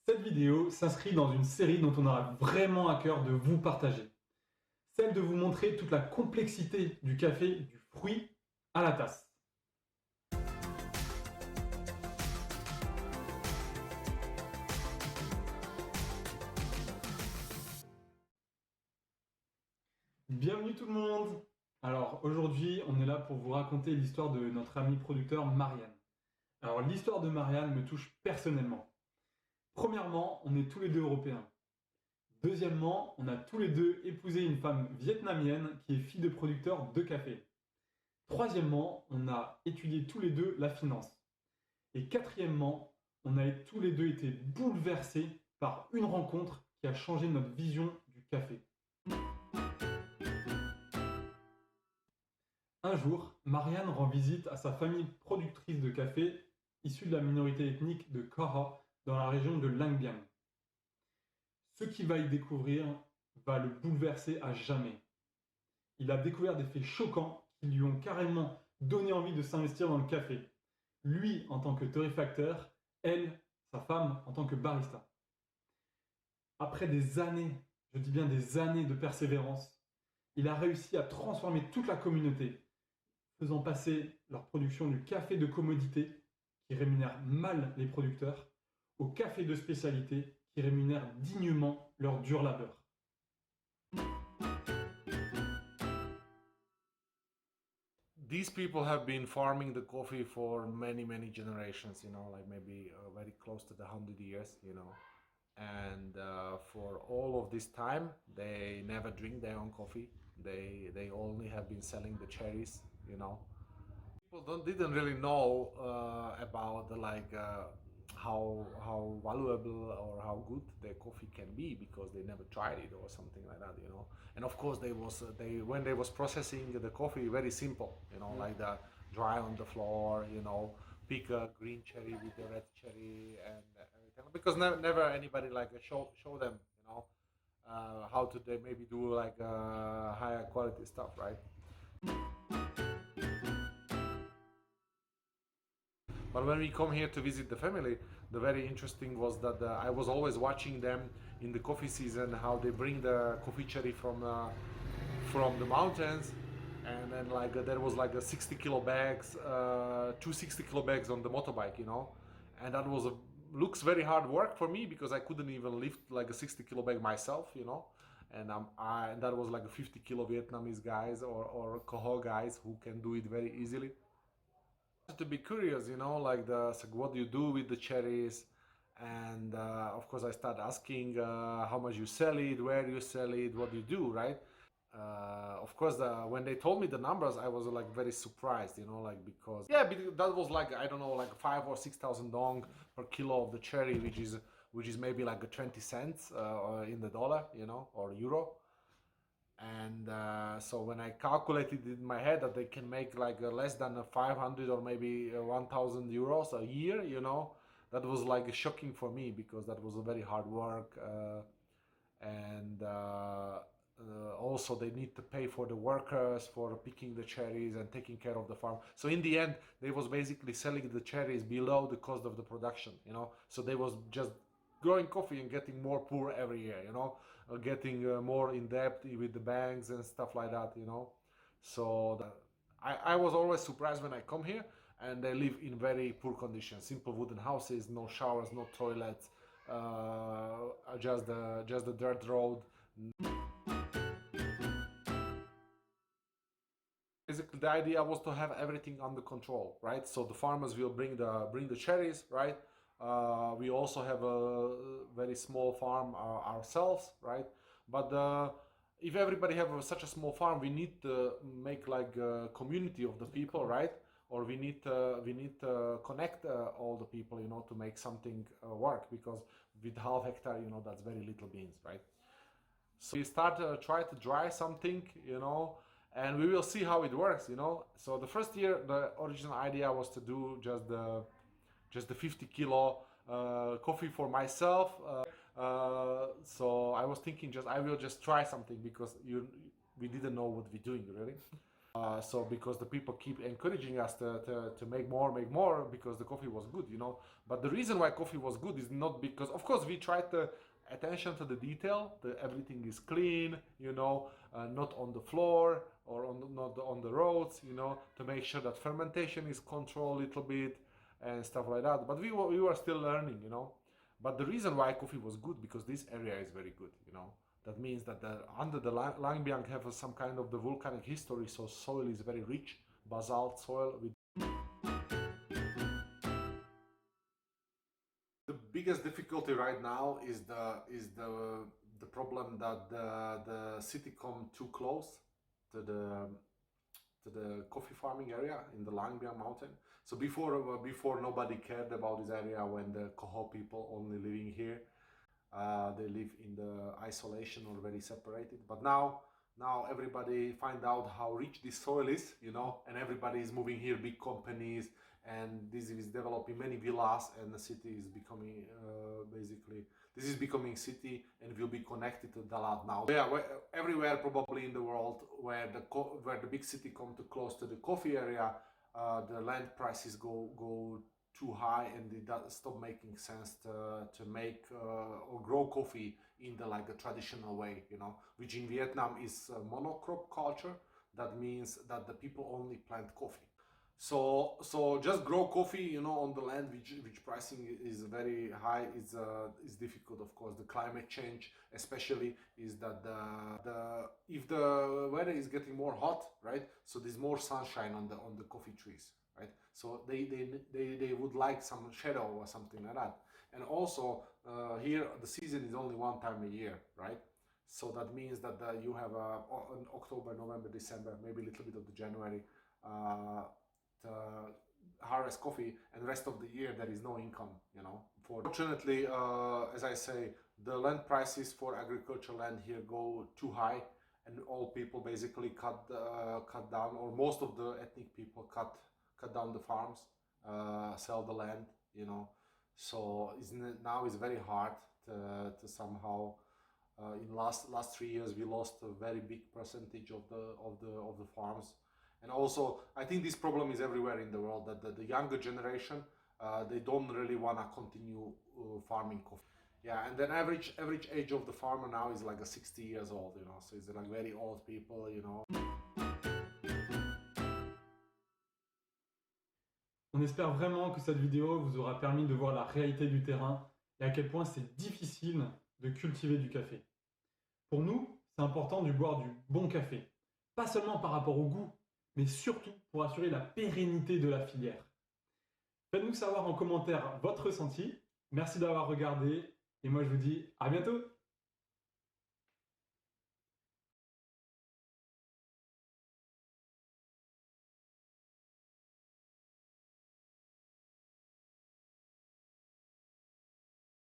Cette vidéo s'inscrit dans une série dont on aura vraiment à cœur de vous partager. Celle de vous montrer toute la complexité du café, du fruit à la tasse. Bienvenue tout le monde! Alors aujourd'hui, on est là pour vous raconter l'histoire de notre ami producteur Marian. Alors l'histoire de Marian me touche personnellement. Premièrement, on est tous les deux européens. Deuxièmement, on a tous les deux épousé une femme vietnamienne qui est fille de producteur de café. Troisièmement, on a étudié tous les deux la finance. Et quatrièmement, on a tous les deux été bouleversés par une rencontre qui a changé notre vision du café. Un jour, Marian rend visite à sa famille productrice de café issue de la minorité ethnique de Qu'as dans la région de Lang Biang. Ce qu'il va y découvrir va le bouleverser à jamais. Il a découvert des faits choquants qui lui ont carrément donné envie de s'investir dans le café. Lui en tant que torréfacteur, elle, sa femme, en tant que barista. Après des années, je dis bien des années de persévérance, il a réussi à transformer toute la communauté, faisant passer leur production du café de commodité, qui rémunère mal les producteurs, au café de spécialité, qui rémunère dignement leur dur labeur. These people have been farming the coffee for many generations, like maybe very close to the 100 years, and for all of this time they never drink their own coffee. They only have been selling the cherries. People didn't really know about how valuable or how good their coffee can be because they never tried it or something like that. And of course they when they was processing the coffee, very simple, like the dry on the floor, pick a green cherry with the red cherry and everything, because never anybody show them, how to they maybe do higher quality stuff, right? But when we come here to visit the family, the very interesting was that I was always watching them in the coffee season, how they bring the coffee cherry from the mountains, and then there was a 60 kilo bags, 260 kilo bags on the motorbike, and that was looks very hard work for me because I couldn't even lift a 60 kilo bag myself, and and that was 50 kilo Vietnamese guys or Coho guys who can do it very easily. To be curious, what do you do with the cherries? And of course I start asking how much you sell it, where you sell it, what do you do, right? Of course, when they told me the numbers, I was very surprised, because that was I don't know, 5 or 6,000 dong per kilo of the cherry, which is maybe 20 cents in the dollar, or euro. And so when I calculated in my head that they can make less than 500 or maybe 1,000 euros a year, that was shocking for me because that was a very hard work, and also they need to pay for the workers for picking the cherries and taking care of the farm. So in the end, they was basically selling the cherries below the cost of the production, so they was just growing coffee and getting more poor every year, getting more in debt with the banks and stuff like that, So I was always surprised when I come here, and they live in very poor conditions, simple wooden houses, no showers, no toilets, just the dirt road. Basically, the idea was to have everything under control, right? So the farmers will bring the cherries, right? We also have a very small farm ourselves, right? But if everybody have such a small farm, we need to make a community of the people, right? Or we need to connect all the people, to make something work, because with half hectare, that's very little beans, right? So we start try to dry something, and we will see how it works, So the first year, the original idea was to do just the 50 kilo coffee for myself. So I was thinking I will just try something because we didn't know what we're doing really. So because the people keep encouraging us to make more because the coffee was good, you know. But the reason why coffee was good is not because, of course, we tried to attention to the detail, everything is clean, you know, not on the floor or not on the roads, you know, to make sure that fermentation is controlled a little bit and stuff like that. But we were still learning, you know. But the reason why coffee was good, because this area is very good, you know. That means that under the Langbiang have some kind of the volcanic history, so soil is very rich, basalt soil. The biggest difficulty right now is the problem that the city come too close to the coffee farming area in the Langbiang mountain. So before nobody cared about this area when the Koho people only living here. They live in the isolation or very separated. But now everybody find out how rich this soil is, you know, and everybody is moving here, big companies, and this is developing many villas, and the city is becoming this is becoming city and will be connected to Dalat now. Yeah, everywhere probably in the world where the big city come too close to the coffee area, the land prices go too high, and it does stop making sense to make or grow coffee in the like a traditional way, you know, which in Vietnam is a monocrop culture. That means that the people only plant coffee. So just grow coffee, you know, on the land which pricing is very high. Is difficult, of course. The climate change, especially, is that if the weather is getting more hot, right? So there's more sunshine on the coffee trees, right? So they would like some shadow or something like that. And also here the season is only one time a year, right? So that means that you have October, November, December, maybe a little bit of the January. To harvest coffee, and the rest of the year there is no income, you know. Fortunately, as I say, the land prices for agricultural land here go too high, and all people basically cut down, or most of the ethnic people cut down the farms, sell the land, you know. So now it's very hard to somehow. In last 3 years we lost a very big percentage of the farms. And also, I think this problem is everywhere in the world, that the younger generation, they don't really want to continue farming coffee. Yeah, and then average age of the farmer now is like 60 years old, you know, so it's like very old people, you know. On espère vraiment que cette vidéo vous aura permis de voir la réalité du terrain et à quel point c'est difficile de cultiver du café. Pour nous, c'est important de boire du bon café, pas seulement par rapport au goût, mais surtout pour assurer la pérennité de la filière. Faites-nous savoir en commentaire votre ressenti. Merci d'avoir regardé et moi je vous dis à bientôt.